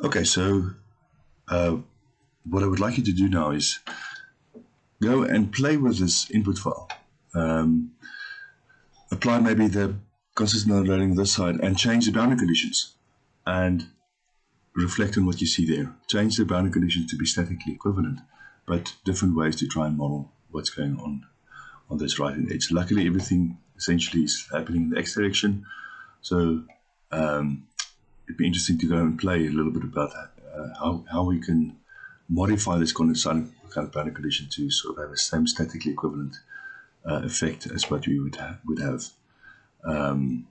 Okay, so what I would like you to do now is go and play with this input file. Apply maybe the consistent overloading on this side and change the boundary conditions and reflect on what you see there. Change the boundary conditions to be statically equivalent, but different ways to try and model what's going on this right-hand edge. Luckily, everything essentially is happening in the X direction, so it'd be interesting to go and play a little bit about how we can modify this kind of boundary condition to sort of have the same statically equivalent effect as what we would have. And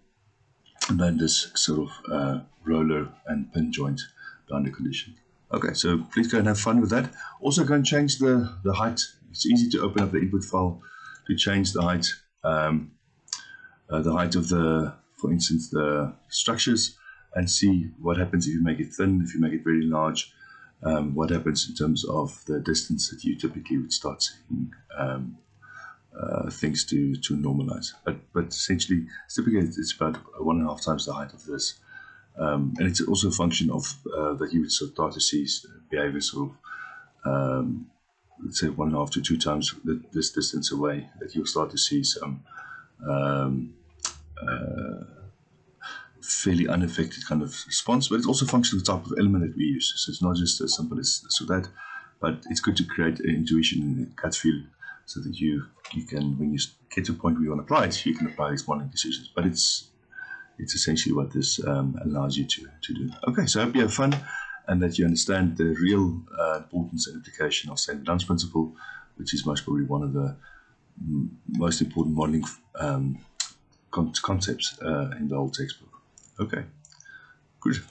then this sort of roller and pin joint boundary condition. Okay, so please go and have fun with that. Also go and change the height. It's easy to open up the input file to change the height of the, for instance, the structures, and see what happens if you make it thin, if you make it very large, what happens in terms of the distance that you typically would start seeing things to normalize. But essentially, typically it's about 1.5 times the height of this. And it's also a function of that you would sort of start to see behavior sort of, let's say 1.5 to 2 times this distance away, that you'll start to see some fairly unaffected kind of response. But it's also a function of the type of element that we use. So it's not just as simple as this or that, but it's good to create an intuition and a gut feel so that you can, when you get to a point where you want to apply it, you can apply these modeling decisions. But it's essentially what this allows you to do. Okay, so I hope you have fun and that you understand the real importance and implication of standard Dunn's principle, which is most probably one of the most important modeling concepts in the whole textbook. Okay, good.